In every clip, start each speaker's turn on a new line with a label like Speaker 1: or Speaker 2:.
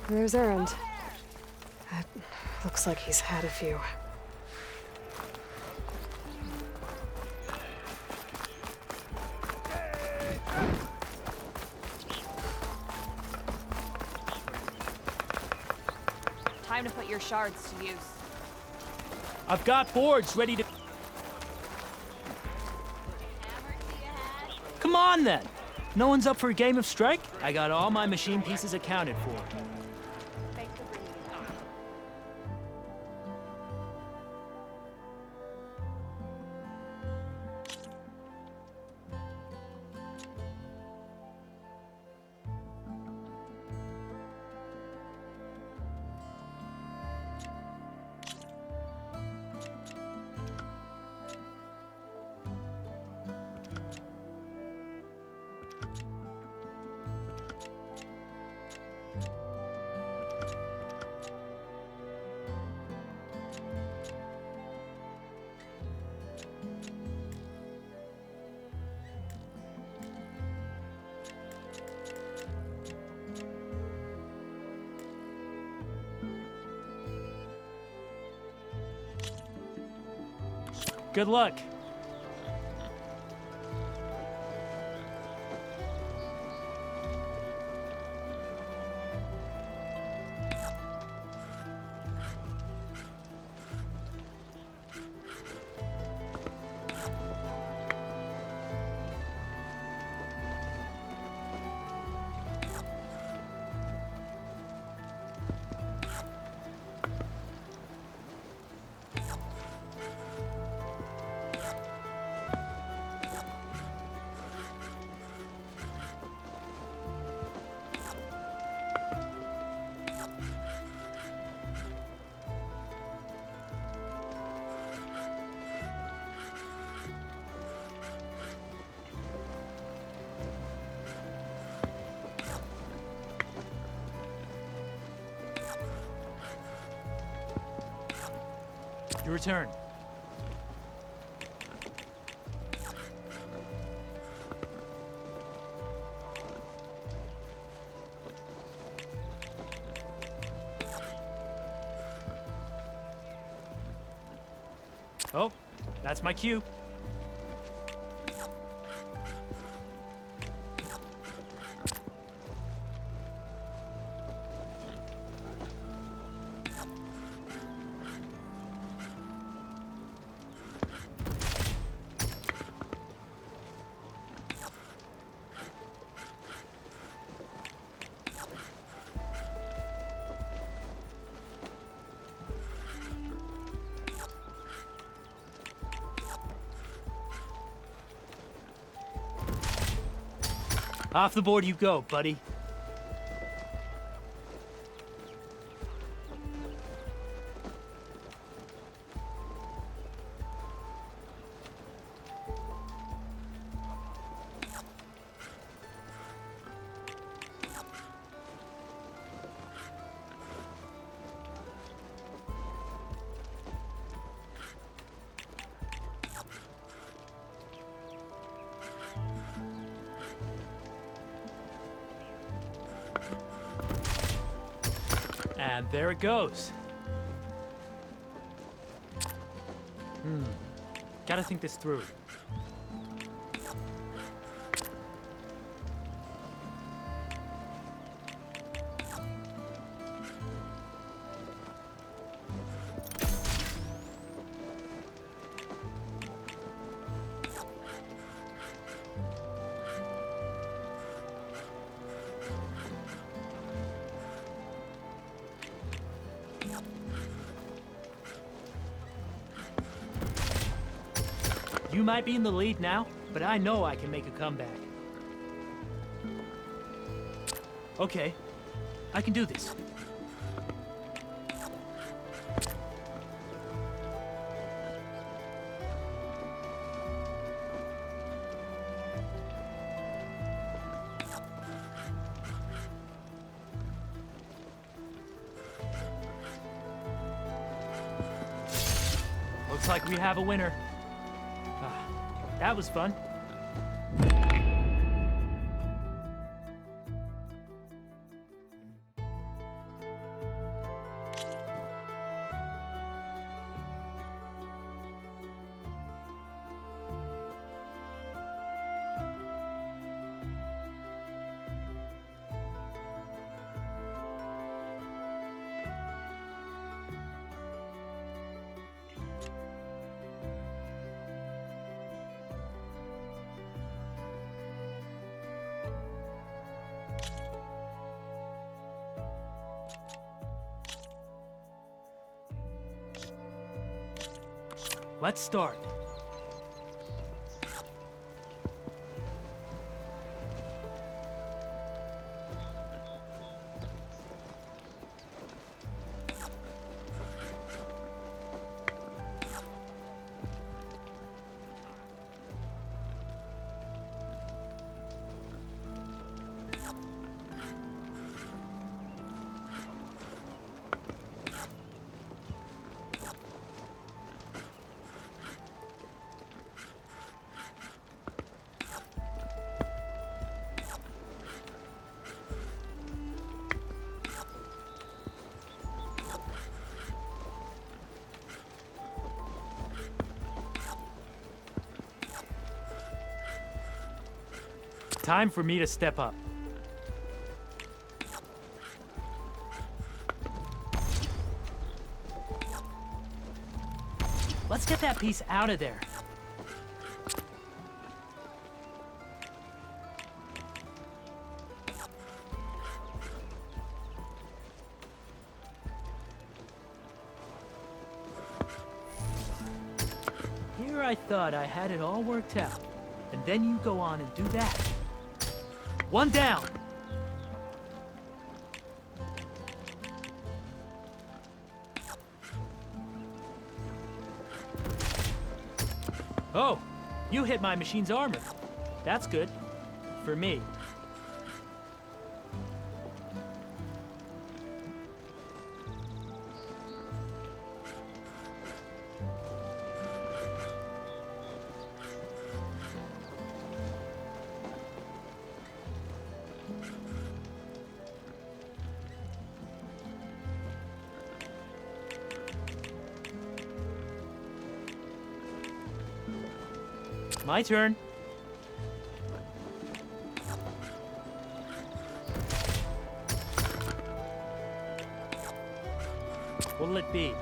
Speaker 1: There's Erend. It looks like he's had a few.
Speaker 2: Time to put your shards to use.
Speaker 3: I've got boards ready to... Come on, then! No one's up for a game of Strike? I got all my machine pieces accounted for. Good luck. Your return. Oh, that's my cue. Off the board you go, buddy. And there it goes. Gotta think this through. You might be in the lead now, but I know I can make a comeback. Okay, I can do this. Looks like we have a winner. That was fun. Let's start. Time for me to step up. Let's get that piece out of there. Here I thought I had it all worked out. And then you go on and do that. One down. Oh, you hit my machine's armor. That's good. For me. My turn. What'll it be?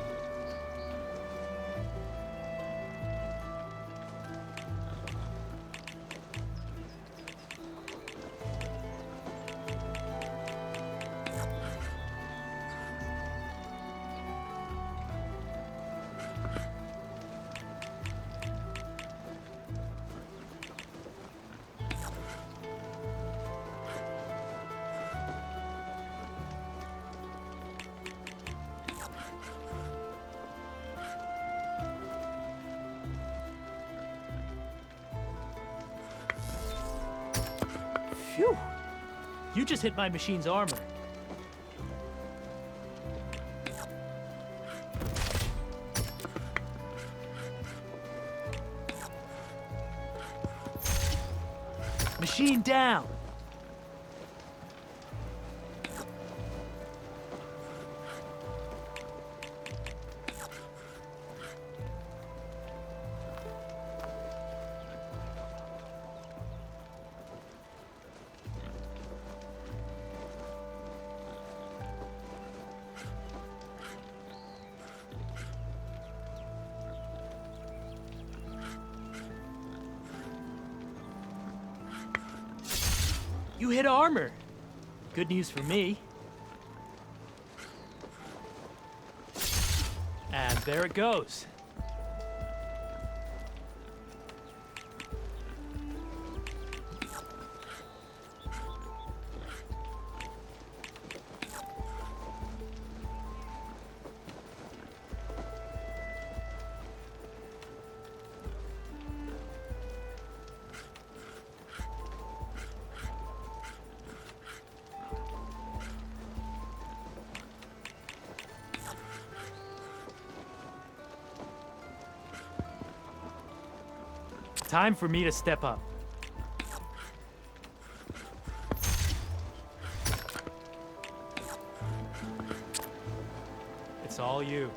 Speaker 3: Phew! You just hit my machine's armor. Machine down! You hit armor. Good news for me. And there it goes. Time for me to step up. It's all you.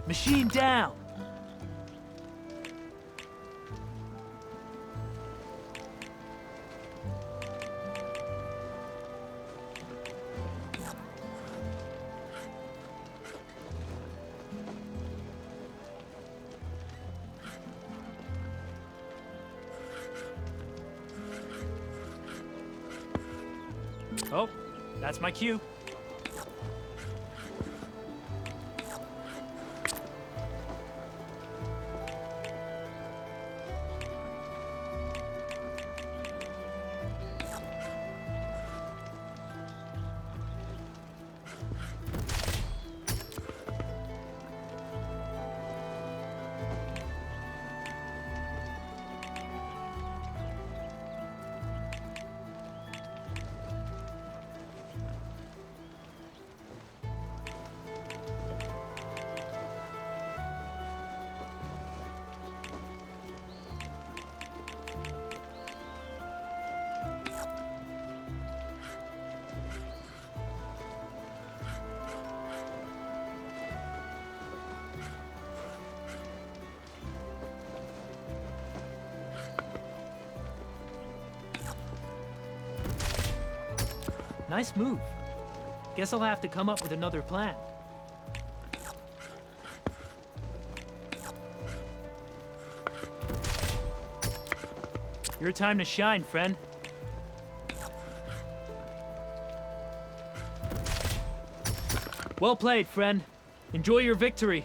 Speaker 3: Machine down! Oh, that's my cue. Nice move. Guess I'll have to come up with another plan. Your time to shine, friend. Well played, friend. Enjoy your victory.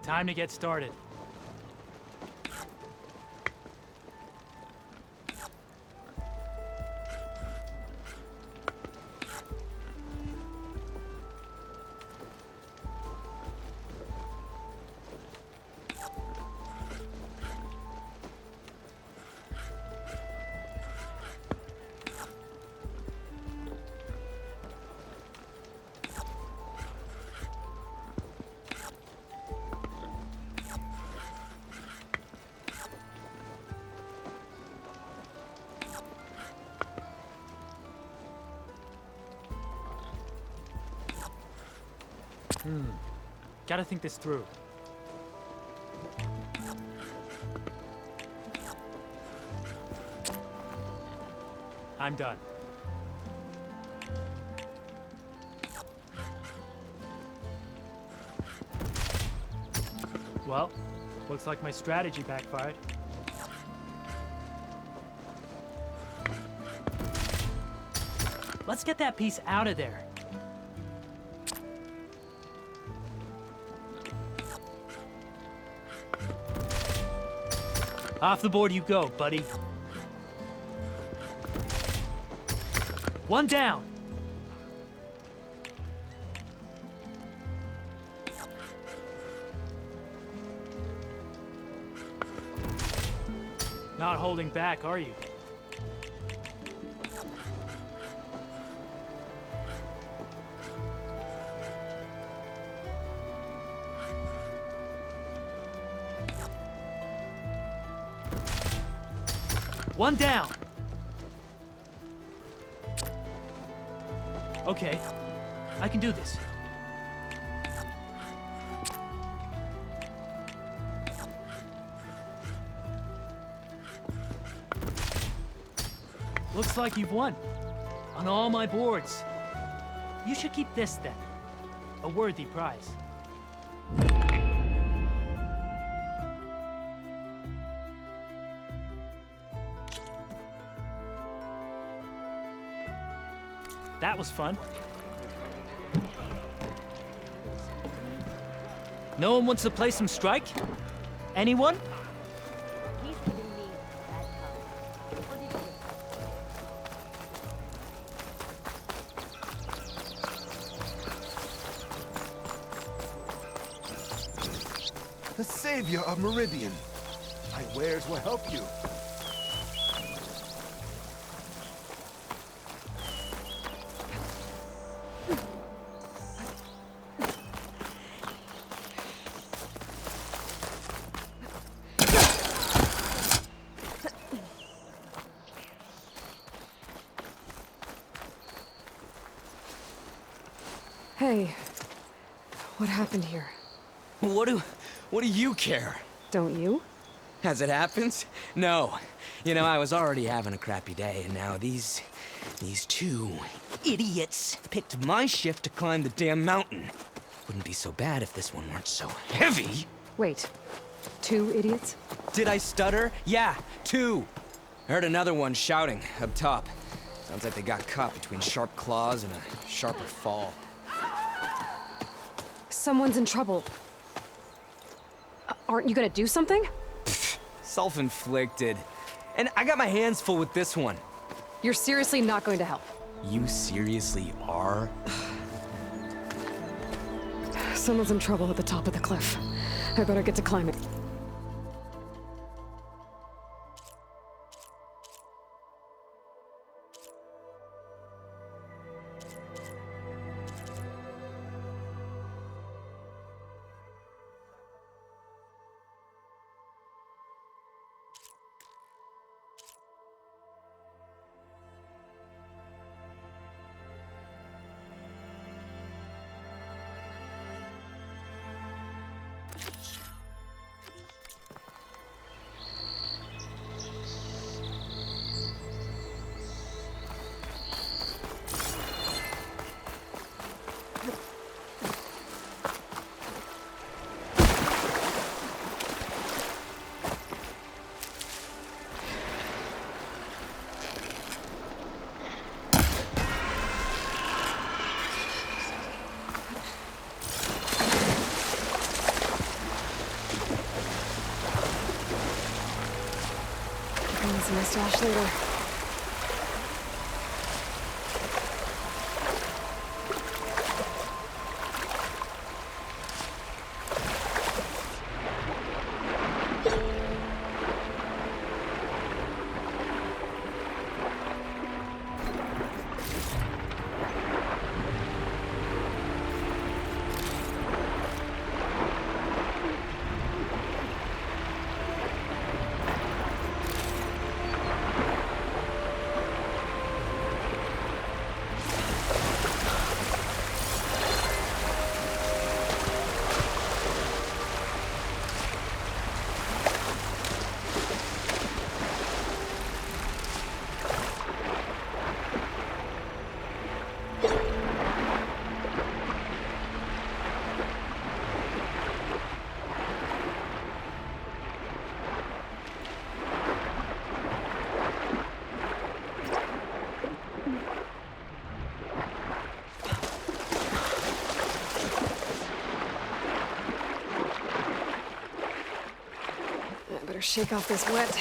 Speaker 3: Time to get started. Gotta think this through. I'm done. Well, looks like my strategy backfired. Let's get that piece out of there. Off the board you go, buddy. One down. Not holding back, are you? One down. Okay, I can do this. Looks like you've won. On all my boards. You should keep this then. A worthy prize. That was fun. No one wants to play some Strike? Anyone?
Speaker 4: He's giving me bad time. What did you do?
Speaker 5: The savior of Meridian. My wares will help you.
Speaker 1: Hey, what happened here?
Speaker 6: What do you care?
Speaker 1: Don't you?
Speaker 6: As it happens, no. You know, I was already having a crappy day, and now these two idiots picked my shift to climb the damn mountain. Wouldn't be so bad if this one weren't so heavy.
Speaker 1: Wait. 2 idiots?
Speaker 6: Did I stutter? Yeah, 2. I heard another one shouting up top. Sounds like they got caught between sharp claws and a sharper fall.
Speaker 1: Someone's in trouble. Aren't you gonna do something?
Speaker 6: Self-inflicted. And I got my hands full with this one.
Speaker 1: You're seriously not going to help.
Speaker 6: You seriously are?
Speaker 1: Someone's in trouble at the top of the cliff. I better get to climbing. See my stash later. I better shake off this wet.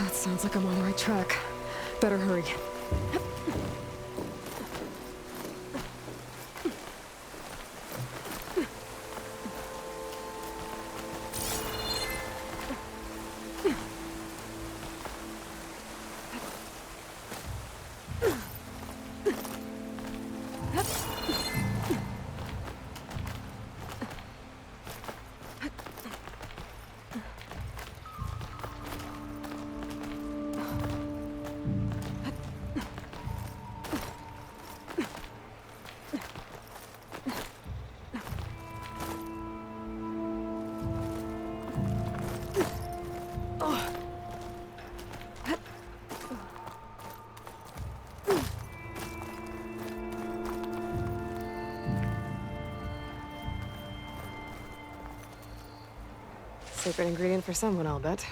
Speaker 1: That sounds like I'm on the right track. Better hurry. Secret ingredient for someone, I'll bet.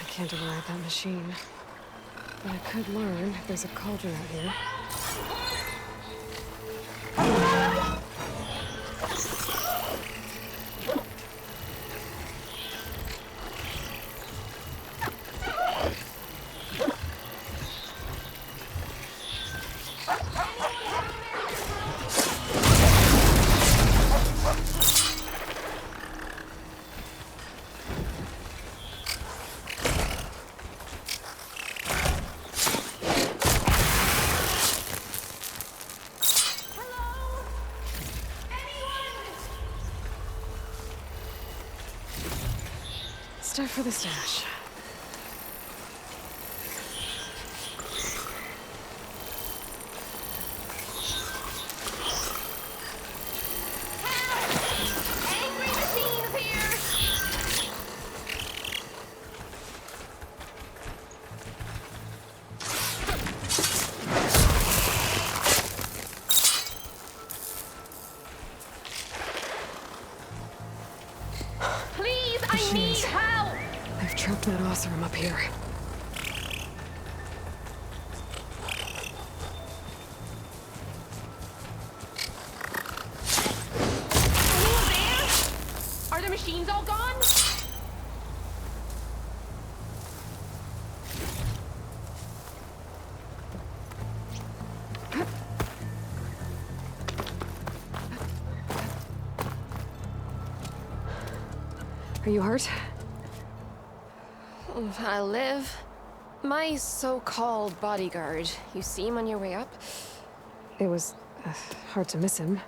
Speaker 1: I can't override that machine. But I could learn if there's a cauldron out here. Stuff for the stash.
Speaker 2: Angry machines here! Please, I need
Speaker 1: Machines.
Speaker 2: help!
Speaker 1: I've trapped that Oseram up here.
Speaker 2: Anyone there? Are the machines all gone?
Speaker 1: Are you hurt?
Speaker 7: I live. My so-called bodyguard. You see him on your way up?
Speaker 1: It was hard to miss him.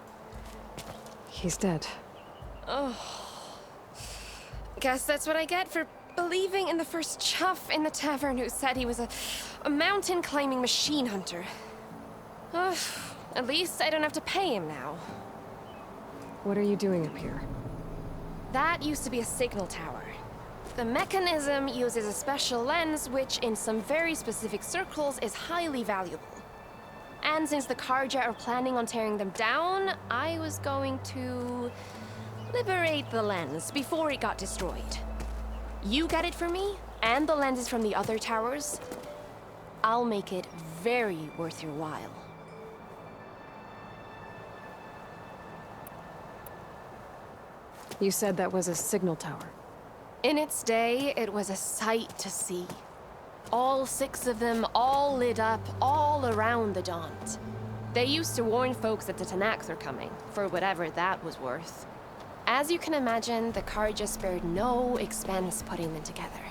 Speaker 1: He's dead.
Speaker 7: Guess that's what I get for believing in the first chuff in the tavern who said he was a mountain-climbing machine hunter. At least I don't have to pay him now.
Speaker 1: What are you doing up here?
Speaker 7: That used to be a signal tower. The mechanism uses a special lens which, in some very specific circles, is highly valuable. And since the Karja are planning on tearing them down, I was going to liberate the lens before it got destroyed. You get it for me, and the lenses from the other towers. I'll make it very worth your while.
Speaker 1: You said that was a signal tower.
Speaker 7: In its day, it was a sight to see. All 6 of them, all lit up, all around the Daunt. They used to warn folks that the Tanax are coming, for whatever that was worth. As you can imagine, the Karja spared no expense putting them together.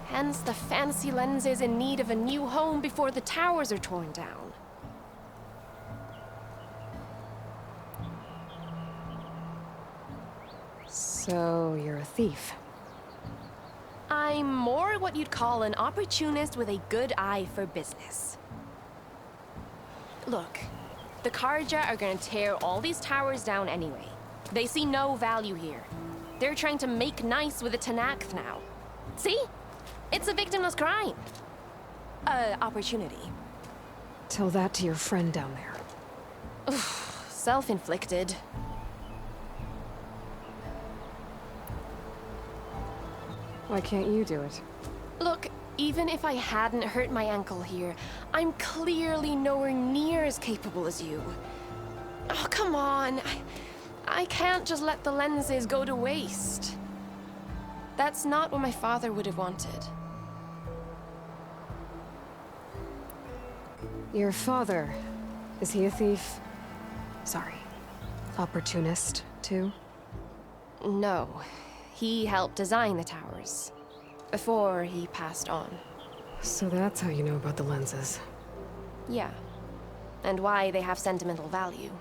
Speaker 7: Hence the fancy lenses in need of a new home before the towers are torn down.
Speaker 1: So, you're a thief.
Speaker 7: I'm more what you'd call an opportunist with a good eye for business. Look, the Karja are gonna tear all these towers down anyway. They see no value here. They're trying to make nice with the Tenakth now. See? It's a victimless crime. Opportunity.
Speaker 1: Tell that to your friend down there.
Speaker 7: Self-inflicted.
Speaker 1: Why can't you do it?
Speaker 7: Look, even if I hadn't hurt my ankle here, I'm clearly nowhere near as capable as you. Oh, come on. I can't just let the lenses go to waste. That's not what my father would have wanted.
Speaker 1: Your father, is he a thief? Sorry, opportunist, too?
Speaker 7: No. He helped design the towers. Before he passed on.
Speaker 1: So that's how you know about the lenses.
Speaker 7: Yeah. And why they have sentimental value.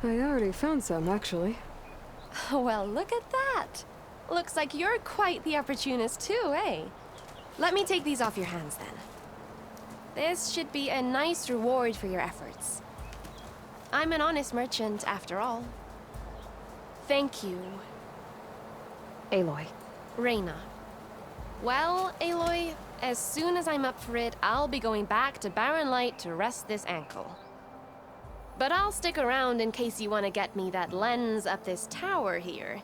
Speaker 1: I already found some, actually.
Speaker 7: Well, look at that. Looks like you're quite the opportunist too, eh? Let me take these off your hands then. This should be a nice reward for your efforts. I'm an honest merchant, after all. Thank you,
Speaker 1: Aloy.
Speaker 7: Reyna. Well, Aloy, as soon as I'm up for it, I'll be going back to Barren Light to rest this ankle. But I'll stick around in case you want to get me that lens up this tower here.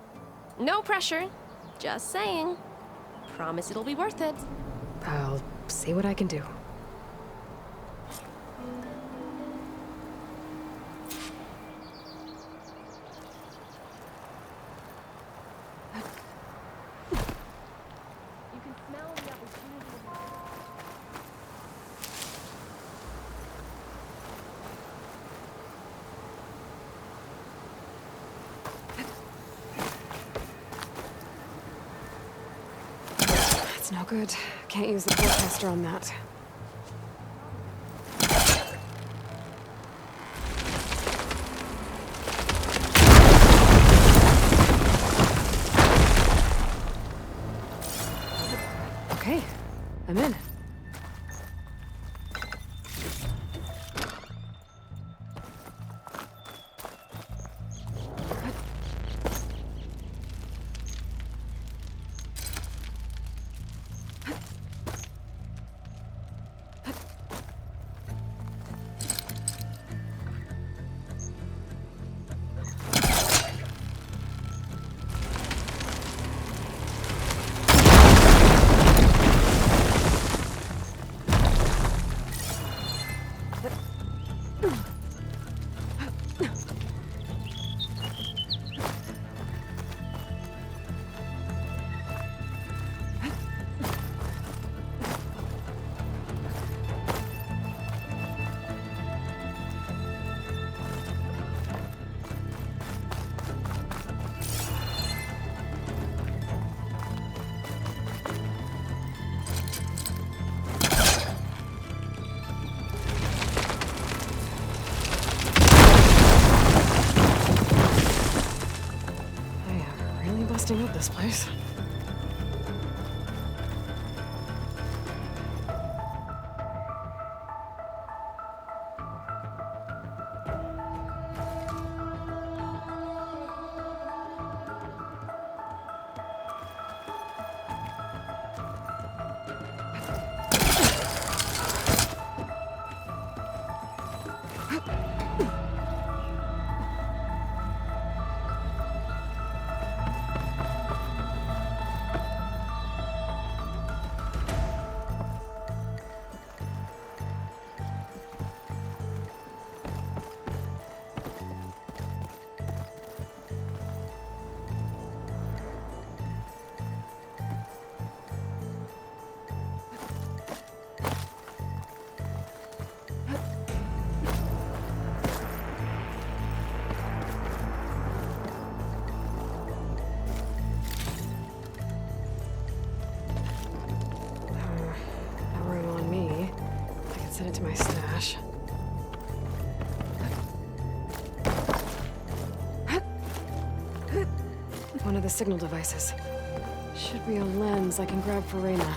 Speaker 7: No pressure, just saying. Promise it'll be worth it.
Speaker 1: I'll see what I can do.
Speaker 7: You can smell the opportunity.
Speaker 1: That's no good. Can't use the forecaster on that. Okay, I'm in. Busting up this place. Send it to my stash. One of the signal devices. Should be a lens I can grab for Reyna.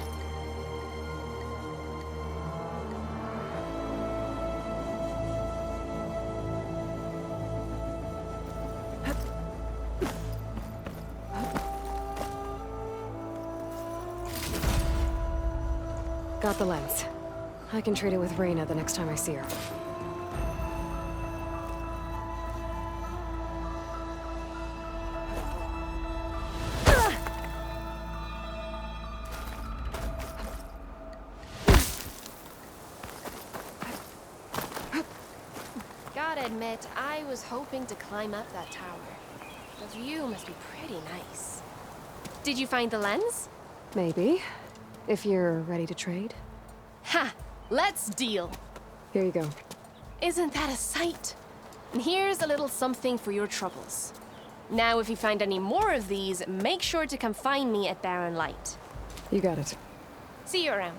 Speaker 1: Got the lens. I can trade it with Reyna the next time I see her.
Speaker 7: Gotta admit, I was hoping to climb up that tower. The view must be pretty nice. Did you find the lens?
Speaker 1: Maybe. If you're ready to trade.
Speaker 7: Ha! Let's deal!
Speaker 1: Here you go.
Speaker 7: Isn't that a sight? And here's a little something for your troubles. Now, if you find any more of these, make sure to come find me at Barren Light.
Speaker 1: You got it.
Speaker 7: See you around.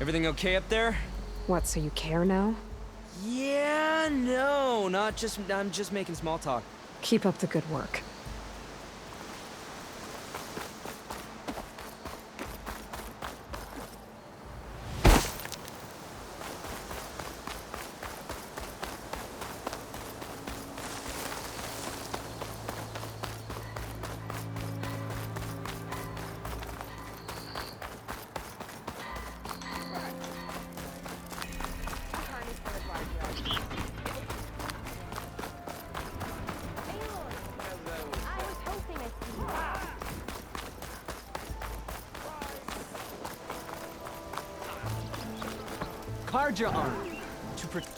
Speaker 6: Everything okay up there?
Speaker 1: What, so you care now?
Speaker 6: Yeah, no, I'm just making small talk.
Speaker 1: Keep up the good work.
Speaker 4: I was hoping I'd see you.
Speaker 3: Karja arm. To protect.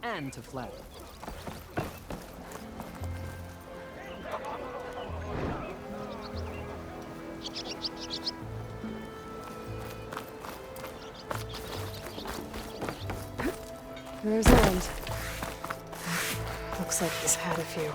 Speaker 3: And to flatter.
Speaker 1: There's Erend. Looks like he's had a few.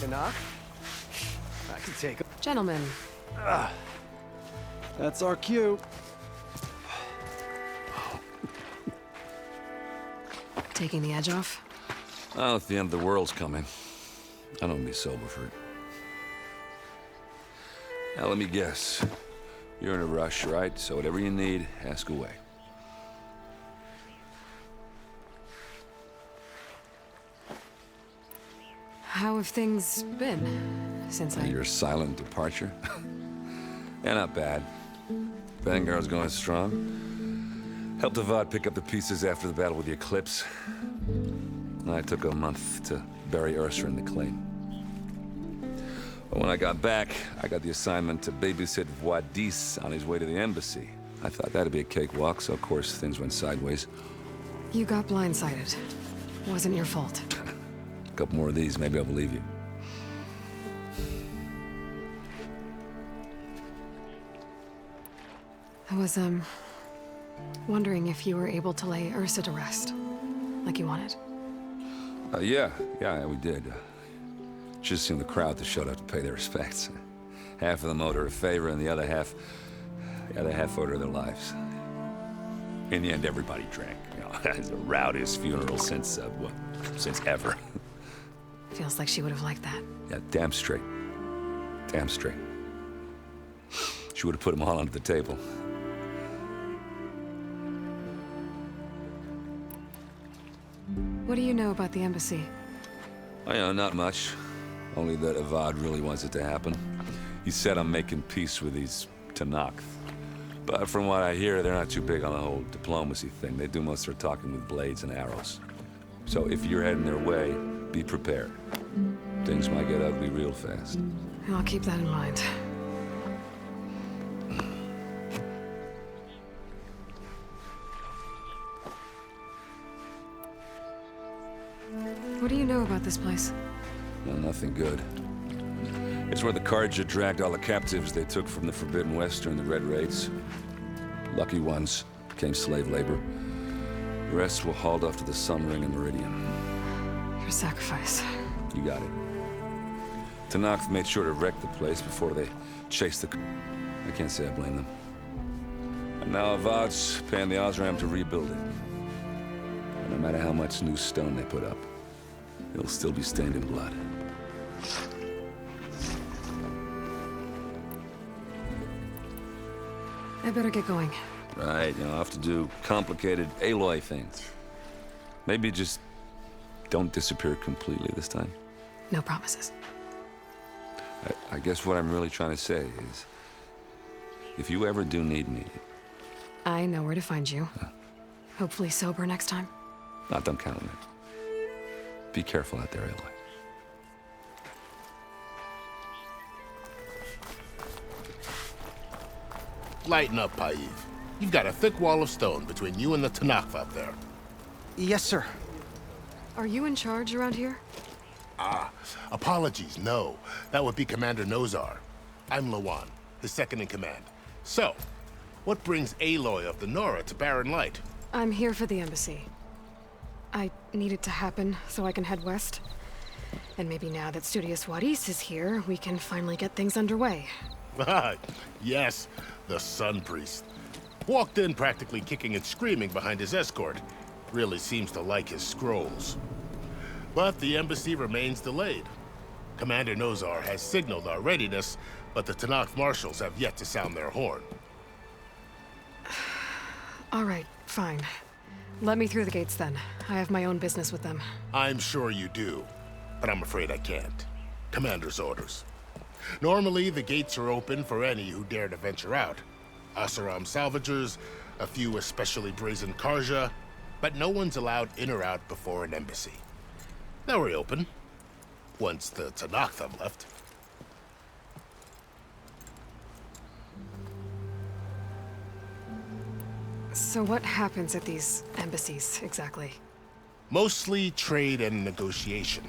Speaker 5: Enough? I can take it.
Speaker 1: Gentlemen,
Speaker 5: That's our cue.
Speaker 1: taking the edge off?
Speaker 8: Oh, if the end of the world's coming, I don't be sober for it. Now, let me guess. You're in a rush, right? So whatever you need, ask away.
Speaker 1: How have things been since I...
Speaker 8: Your silent departure? Yeah, not bad. Vanguard's going strong. Helped Avad pick up the pieces after the battle with the Eclipse. I took a month to bury Ursa in the claim. But when I got back, I got the assignment to babysit Wadis on his way to the embassy. I thought that'd be a cakewalk, so of course things went sideways.
Speaker 1: You got blindsided. Wasn't your fault.
Speaker 8: A couple more of these, maybe I'll believe you.
Speaker 1: I was, wondering if you were able to lay Ursa to rest, like you wanted.
Speaker 8: Yeah, we did. Just seemed the crowd that showed up to pay their respects. Half of them owed her a favor, and the other half owed her their lives. In the end, everybody drank. You know, it's the rowdiest funeral since ever.
Speaker 1: Feels like she would have liked that.
Speaker 8: Yeah, damn straight. Damn straight. She would have put them all under the table.
Speaker 1: What do you know about the embassy?
Speaker 8: Oh, you know, not much. Only that Avad really wants it to happen. He said I'm making peace with these Tenakth. But from what I hear, they're not too big on the whole diplomacy thing. They do most of their talking with blades and arrows. So if you're heading their way, be prepared. Things might get ugly real fast.
Speaker 1: I'll keep that in mind. What do you know about this place?
Speaker 8: Well, nothing good. It's where the Carja dragged all the captives they took from the Forbidden West during the Red Raids. Lucky ones became slave labor. The rest were hauled off to the Sun Ring and Meridian.
Speaker 1: Your sacrifice.
Speaker 8: You got it. Tenakth made sure to wreck the place before they chased the... I can't say I blame them. And now Avad's paying the Osram to rebuild it. And no matter how much new stone they put up, it'll still be stained in blood.
Speaker 1: I better get going.
Speaker 8: Right, I'll have to do complicated Aloy things. Maybe just don't disappear completely this time.
Speaker 1: No promises.
Speaker 8: I guess what I'm really trying to say is, if you ever do need me...
Speaker 1: I know where to find you. Hopefully sober next time.
Speaker 8: Don't count on it. Be careful out there, Aloy.
Speaker 9: Lighten up, Paiv. You've got a thick wall of stone between you and the Tenakth up there.
Speaker 5: Yes, sir.
Speaker 1: Are you in charge around here?
Speaker 9: Apologies, no. That would be Commander Nozar. I'm Lawan, his second in command. So, what brings Aloy of the Nora to Barren Light?
Speaker 1: I'm here for the embassy. I need it to happen so I can head west. And maybe now that Studious Wadis is here, we can finally get things underway.
Speaker 9: Yes, the Sun Priest. Walked in practically kicking and screaming behind his escort. Really seems to like his scrolls. But the embassy remains delayed. Commander Nozar has signaled our readiness, but the Tenakth marshals have yet to sound their horn.
Speaker 1: All right, fine. Let me through the gates then. I have my own business with them.
Speaker 9: I'm sure you do, but I'm afraid I can't. Commander's orders. Normally, the gates are open for any who dare to venture out. Oseram salvagers, a few especially brazen Carja, but no one's allowed in or out before an embassy. They'll reopen, once the Tenakth have left.
Speaker 1: So what happens at these embassies, exactly?
Speaker 9: Mostly trade and negotiation.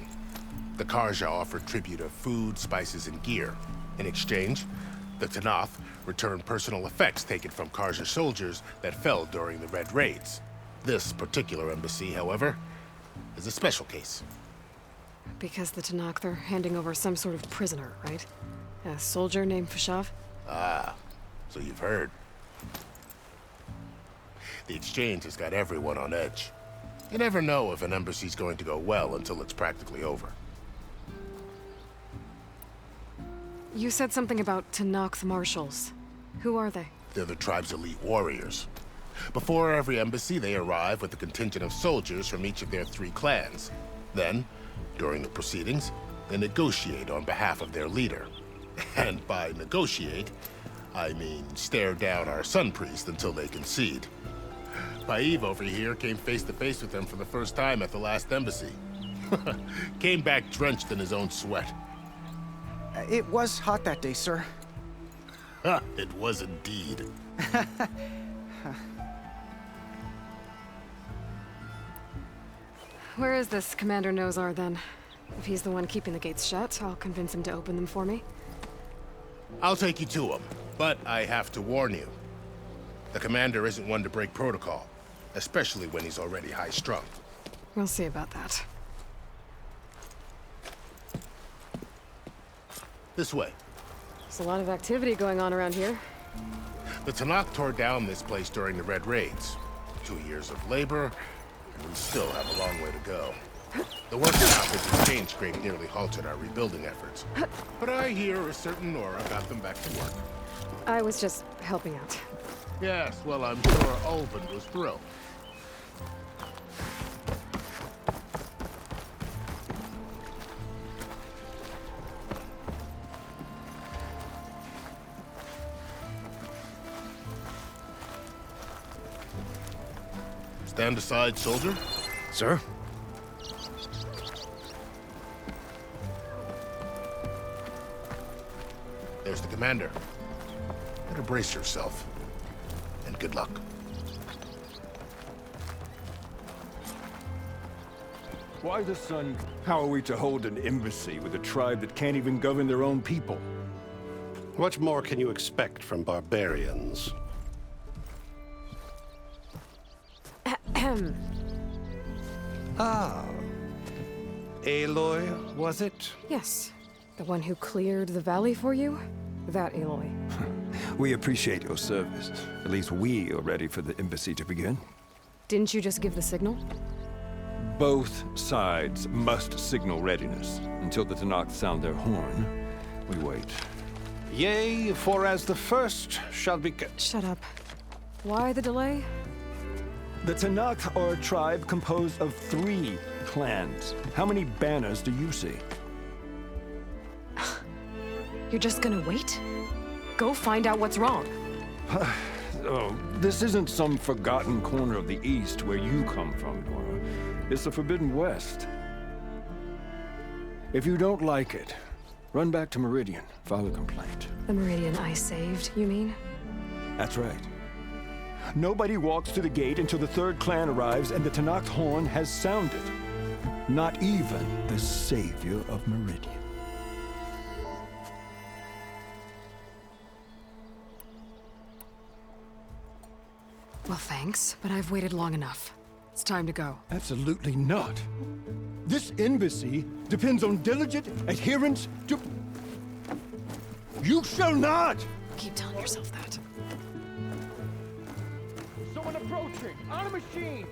Speaker 9: The Carja offer tribute of food, spices, and gear. In exchange, the Tenakth return personal effects taken from Carja soldiers that fell during the Red Raids. This particular embassy, however, is a special case.
Speaker 1: Because the Tenakth are handing over some sort of prisoner, right? A soldier named Fashav?
Speaker 9: Ah, so you've heard. The exchange has got everyone on edge. You never know if an embassy's going to go well until it's practically over.
Speaker 1: You said something about Tenakth marshals. Who are they?
Speaker 9: They're the tribe's elite warriors. Before every embassy, they arrive with a contingent of soldiers from each of their 3 clans. Then, during the proceedings, they negotiate on behalf of their leader. And by negotiate, I mean stare down our sun priest until they concede. Paiv over here came face to face with them for the first time at the last embassy. Came back drenched in his own sweat.
Speaker 10: It was hot that day, sir.
Speaker 9: It was indeed.
Speaker 1: Where is this Commander Nozar, then? If he's the one keeping the gates shut, I'll convince him to open them for me.
Speaker 9: I'll take you to him, but I have to warn you. The commander isn't one to break protocol, especially when he's already high-strung.
Speaker 1: We'll see about that.
Speaker 9: This way.
Speaker 1: There's a lot of activity going on around here.
Speaker 9: The Tenakth tore down this place during the Red Raids. 2 years of labor, and we still have a long way to go. The work out with the exchange scrape nearly halted our rebuilding efforts. But I hear a certain Nora got them back to work.
Speaker 1: I was just helping out.
Speaker 9: Yes, well, I'm sure Ulvund was thrilled. Stand aside, soldier.
Speaker 5: Sir?
Speaker 9: There's the commander. Better brace yourself. And good luck.
Speaker 11: Why the sun? How are we to hold an embassy with a tribe that can't even govern their own people?
Speaker 12: What more can you expect from barbarians?
Speaker 10: Ah. Aloy, was it?
Speaker 1: Yes. The one who cleared the valley for you? That Aloy.
Speaker 11: We appreciate your service. At least we are ready for the embassy to begin.
Speaker 1: Didn't you just give the signal?
Speaker 11: Both sides must signal readiness. Until the Tenakth sound their horn, we wait.
Speaker 12: Yea, for as the first shall be...
Speaker 1: Shut up. Why the delay?
Speaker 11: The Tenakth are a tribe composed of 3 clans. How many banners do you see?
Speaker 1: You're just gonna wait? Go find out what's wrong.
Speaker 11: Oh, this isn't some forgotten corner of the East where you come from, Nora. It's the Forbidden West. If you don't like it, run back to Meridian, file a complaint.
Speaker 1: The Meridian I saved, you mean?
Speaker 11: That's right. Nobody walks to the gate until the 3rd clan arrives and the Tenakth horn has sounded. Not even the savior of Meridian.
Speaker 1: Well, thanks, but I've waited long enough. It's time to go.
Speaker 11: Absolutely not. This embassy depends on diligent adherence to... You shall not!
Speaker 1: Keep telling yourself that.
Speaker 3: Someone approaching! On a machine!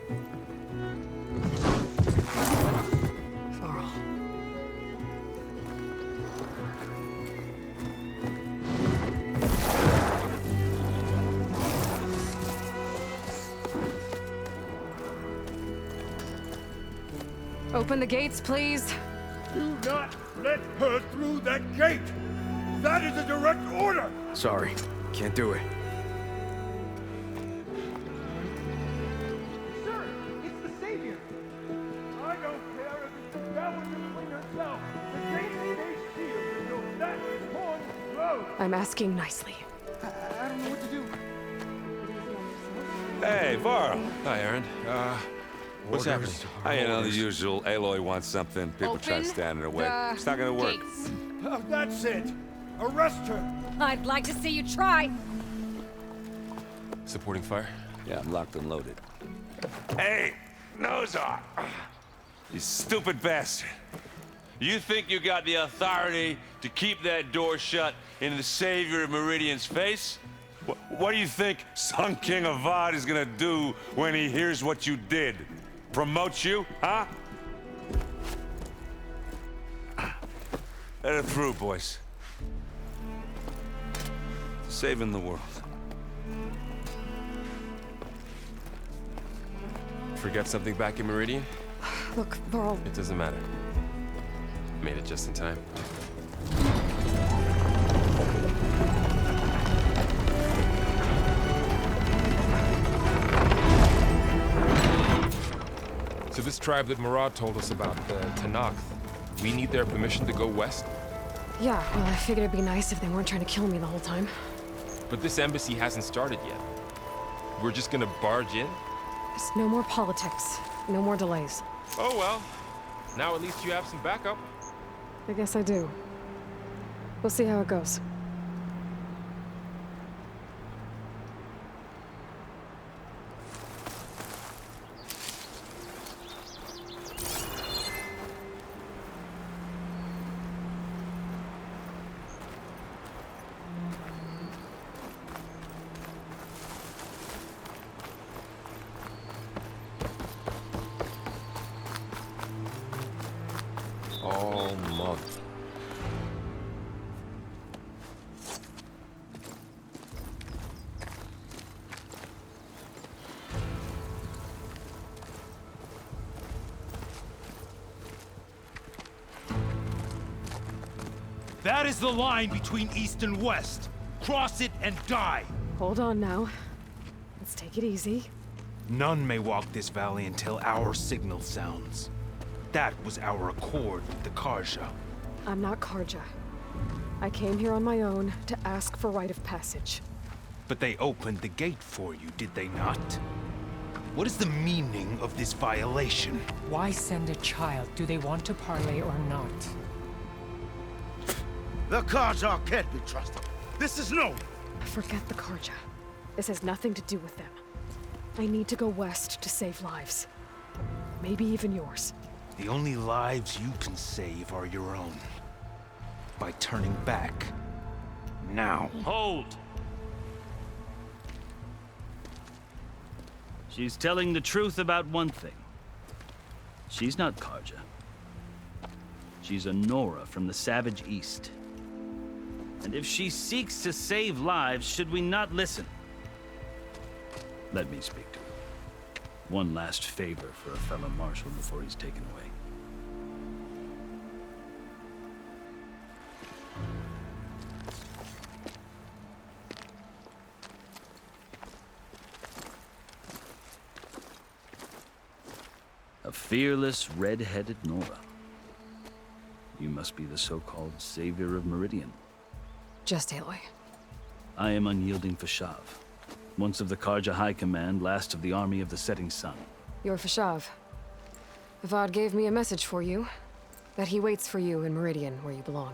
Speaker 1: Varl. Open the gates, please.
Speaker 11: Do not let her through that gate! That is a direct order!
Speaker 5: Sorry, can't do it.
Speaker 3: Sir, it's the Savior!
Speaker 11: I don't care if it's the Dowager Queen herself! The gate ain't a shield until that horn blows!
Speaker 1: I'm asking nicely.
Speaker 10: I don't know what to do.
Speaker 8: Hey, Varl.
Speaker 5: Hi, Aaron. What's happening?
Speaker 8: You know, the usual. Aloy wants something. People try to stand in her way. It's not gonna work.
Speaker 2: Gates.
Speaker 11: Oh, that's it! Arrest her!
Speaker 2: I'd like to see you try.
Speaker 5: Supporting fire?
Speaker 8: Yeah, I'm locked and loaded. Hey, Nozar! You stupid bastard. You think you got the authority to keep that door shut in the Savior of Meridian's face? What do you think Sun King Avad is gonna do when he hears what you did? Promote you, huh? Let it through, boys. Saving the world.
Speaker 13: Forget something back in Meridian?
Speaker 1: Look, Varl.
Speaker 13: It doesn't matter. Made it just in time. So this tribe that Murad told us about, the Tenakth, we need their permission to go west?
Speaker 1: Yeah, well, I figured it'd be nice if they weren't trying to kill me the whole time.
Speaker 13: But this embassy hasn't started yet. We're just gonna barge in?
Speaker 1: Just no more politics. No more delays.
Speaker 13: Oh well. Now at least you have some backup.
Speaker 1: I guess I do. We'll see how it goes.
Speaker 13: All month.
Speaker 14: That is the line between East and West. Cross it and die.
Speaker 1: Hold on now. Let's take it easy.
Speaker 14: None may walk this valley until our signal sounds. That was our accord with the Karja.
Speaker 1: I'm not Karja. I came here on my own to ask for rite of passage.
Speaker 14: But they opened the gate for you, did they not? What is the meaning of this violation?
Speaker 15: Why send a child? Do they want to parley or not?
Speaker 5: The Karja can't be trusted. This is no.
Speaker 1: Forget the Karja. This has nothing to do with them. I need to go west to save lives. Maybe even yours.
Speaker 14: The only lives you can save are your own. By turning back. Now.
Speaker 16: Hold! She's telling the truth about one thing. She's not Karja. She's a Nora from the Savage East. And if she seeks to save lives, should we not listen? Let me speak to her. One last favor for a fellow marshal before he's taken away. A fearless, red-headed Nora. You must be the so-called savior of Meridian.
Speaker 1: Just Aloy.
Speaker 16: I am unyielding Fashav. Once of the Karja High Command, last of the army of the Setting Sun.
Speaker 1: You're Fashav. Avad gave me a message for you. That he waits for you in Meridian, where you belong.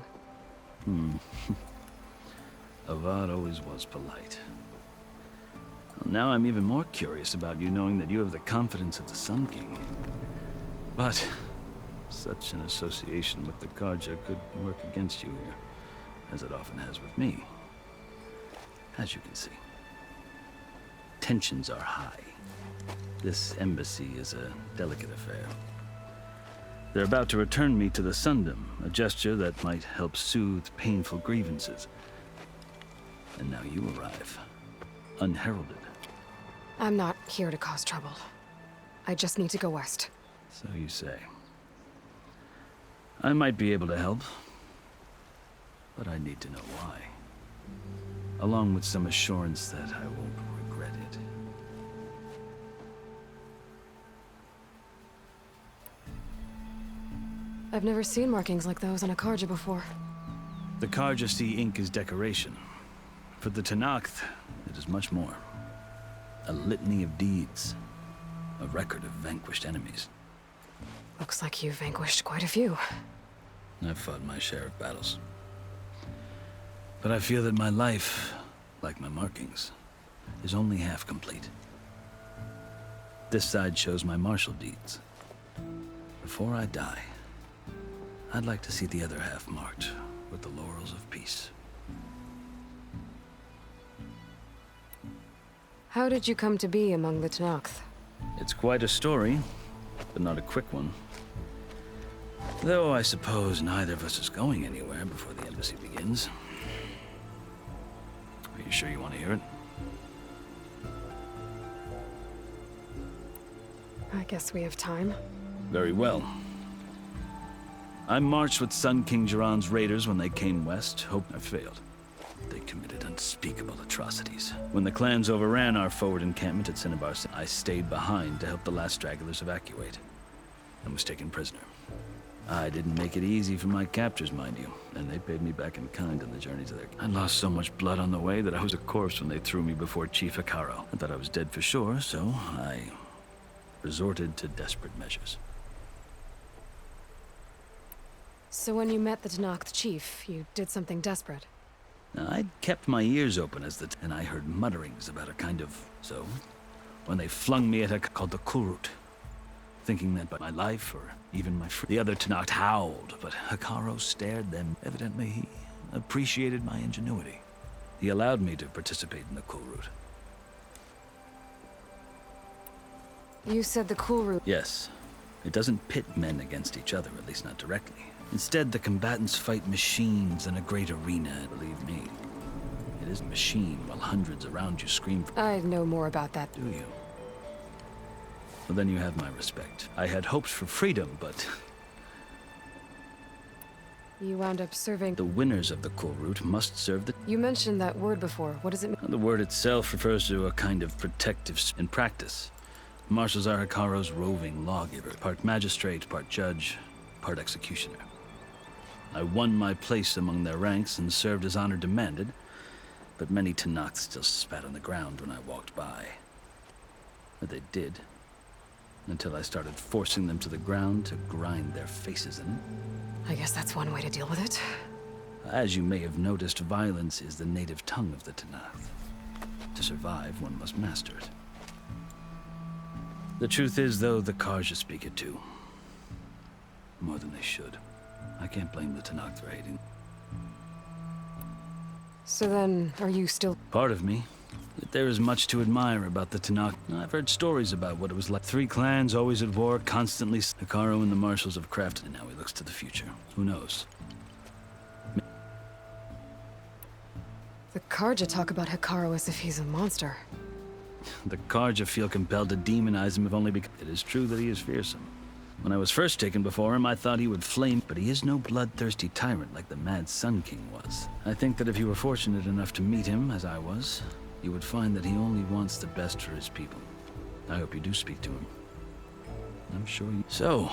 Speaker 16: Avad always was polite. Well, now I'm even more curious about you knowing that you have the confidence of the Sun King. But such an association with the Karja could work against you here, as it often has with me. As you can see. Tensions are high. This embassy is a delicate affair. They're about to return me to the Sundom, a gesture that might help soothe painful grievances. And now you arrive, unheralded.
Speaker 1: I'm not here to cause trouble. I just need to go west.
Speaker 16: So you say. I might be able to help, but I need to know why. Along with some assurance that I won't regret it.
Speaker 1: I've never seen markings like those on a Karja before.
Speaker 16: The Karja see ink as decoration. For the Tenakth, it is much more. A litany of deeds. A record of vanquished enemies.
Speaker 1: Looks like you've vanquished quite a few.
Speaker 16: I've fought my share of battles. But I feel that my life, like my markings, is only half complete. This side shows my martial deeds. Before I die, I'd like to see the other half marked with the laurels of peace.
Speaker 1: How did you come to be among the Tenakth?
Speaker 16: It's quite a story, but not a quick one. Though I suppose neither of us is going anywhere before the embassy begins. Are you sure you want to hear it?
Speaker 1: I guess we have time.
Speaker 16: Very well. I marched with Sun King Jiran's raiders when they came west. Hope I failed. They committed unspeakable atrocities. When the clans overran our forward encampment at Cinnabar, I stayed behind to help the last stragglers evacuate, and was taken prisoner. I didn't make it easy for my captors, mind you, and they paid me back in kind on the journey to their... I lost so much blood on the way that I was a corpse when they threw me before Chief Hekarro. I thought I was dead for sure, so I resorted to desperate measures.
Speaker 1: So when you met the Tenakth chief, you did something desperate?
Speaker 16: Now, I'd kept my ears open and I heard mutterings about a kind of... So, when they flung me at a called the Kulrut, thinking that by my life or even my the other Tenakth howled, but Hekarro stared them. Evidently, he appreciated my ingenuity. He allowed me to participate in the Kulrut.
Speaker 1: You said the Kulrut...
Speaker 16: Yes. It doesn't pit men against each other, at least not directly. Instead, the combatants fight machines in a great arena, believe me. It is a machine while hundreds around you scream for...
Speaker 1: I know more about that.
Speaker 16: Do you? Well, then you have my respect. I had hopes for freedom, but...
Speaker 1: You wound up serving...
Speaker 16: The winners of the Kulrut must serve the...
Speaker 1: You mentioned that word before. What does it mean?
Speaker 16: The word itself refers to a kind of protective... In practice, marshals are Hekarro's roving lawgiver, part magistrate, part judge, part executioner. I won my place among their ranks and served as honor demanded, but many Tenakth still spat on the ground when I walked by. But they did, until I started forcing them to the ground to grind their faces in it.
Speaker 1: I guess that's one way to deal with it.
Speaker 16: As you may have noticed, violence is the native tongue of the Tenakth. To survive, one must master it. The truth is, though, the Carja speak it too. More than they should. I can't blame the Tenakth for hating.
Speaker 1: So then, are you still...
Speaker 16: Part of me. Yet there is much to admire about the Tenakth. I've heard stories about what it was like. 3 clans always at war, constantly... Hekarro and the marshals have crafted, and now he looks to the future. Who knows?
Speaker 1: The Carja talk about Hekarro as if he's a monster.
Speaker 16: The Carja feel compelled to demonize him if only because... It is true that he is fearsome. When I was first taken before him, I thought he would flame, but he is no bloodthirsty tyrant like the Mad Sun King was. I think that if you were fortunate enough to meet him, as I was, you would find that he only wants the best for his people. I hope you do speak to him. I'm sure you... So,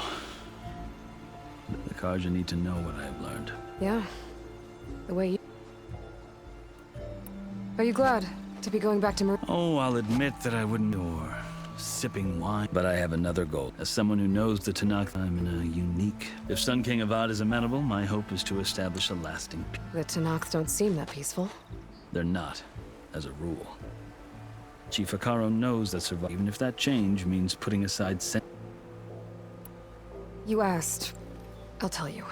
Speaker 16: the Carja need to know what I have learned.
Speaker 1: Yeah, the way you... Are you glad to be going back to Mer...
Speaker 16: Oh, I'll admit that I wouldn't... Or sipping wine. But I have another goal. As someone who knows the Tenakth, I'm in a unique... If Sun King Avad is amenable, my hope is to establish a lasting peace.
Speaker 1: The Tenakth don't seem that peaceful.
Speaker 16: They're not, as a rule. Chief Hekarro knows that survival, even if that change means putting aside...
Speaker 1: You asked. I'll tell you.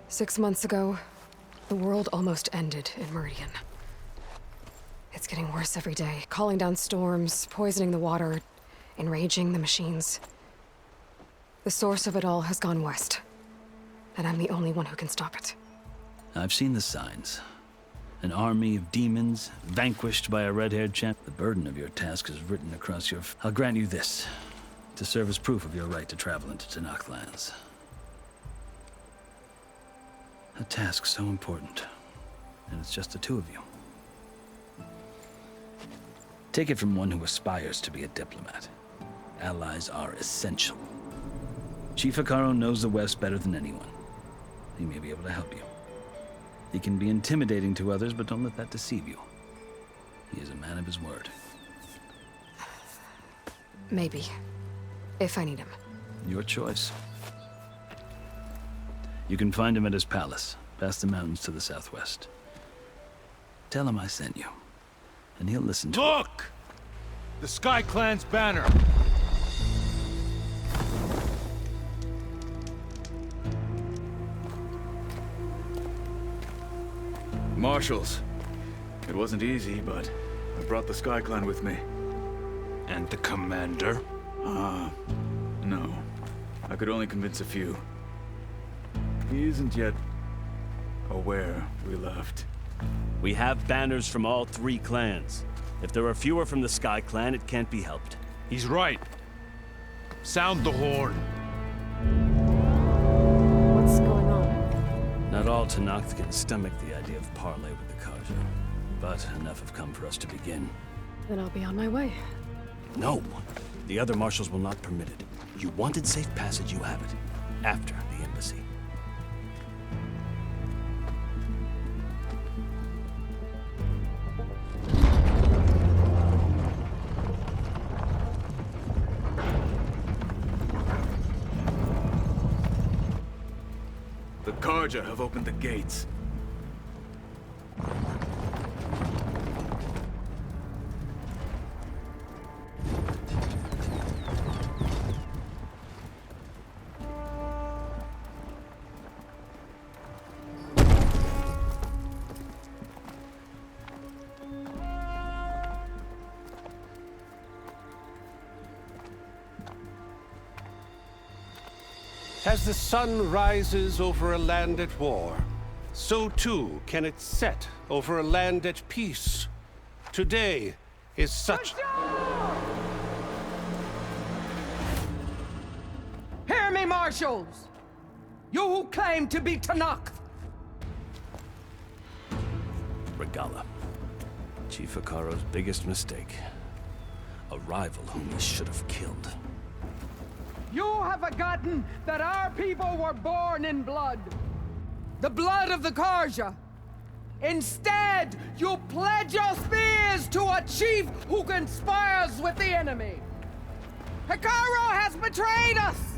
Speaker 1: 6 months ago, the world almost ended in Meridian. It's getting worse every day. Calling down storms, poisoning the water, enraging the machines. The source of it all has gone west. And I'm the only one who can stop it.
Speaker 16: I've seen the signs. An army of demons, vanquished by a red-haired champ. The burden of your task is written across your... I'll grant you this, to serve as proof of your right to travel into Tenakth lands. A task so important, and it's just the 2 of you. Take it from one who aspires to be a diplomat. Allies are essential. Chief Hekarro knows the West better than anyone. He may be able to help you. He can be intimidating to others, but don't let that deceive you. He is a man of his word.
Speaker 1: Maybe. If I need him.
Speaker 16: Your choice. You can find him at his palace, past the mountains to the southwest. Tell him I sent you, and he'll listen to...
Speaker 14: Look! The Sky Clan's banner!
Speaker 17: Marshals. It wasn't easy, but I brought the SkyClan with me.
Speaker 14: And the commander?
Speaker 17: No. I could only convince a few. He isn't yet aware we left.
Speaker 16: We have banners from all 3 clans. If there are fewer from the Sky Clan, it can't be helped.
Speaker 14: He's right. Sound the horn.
Speaker 1: What's going on?
Speaker 16: Not all Tenakth can stomach the idea of parley with the Karja, but enough have come for us to begin.
Speaker 1: Then I'll be on my way.
Speaker 16: No! The other marshals will not permit it. You wanted safe passage, you have it. After the embassy.
Speaker 17: The Karja have opened the gates.
Speaker 12: As the sun rises over a land at war, so too can it set over a land at peace. Today is such...
Speaker 10: Hear me, marshals! You who claim to be Tenakth!
Speaker 16: Regalla. Chief Hekarro's biggest mistake. A rival whom he should have killed.
Speaker 10: You have forgotten that our people were born in blood. The blood of the Karja. Instead, you pledge your spears to a chief who conspires with the enemy. Hekarro has betrayed us!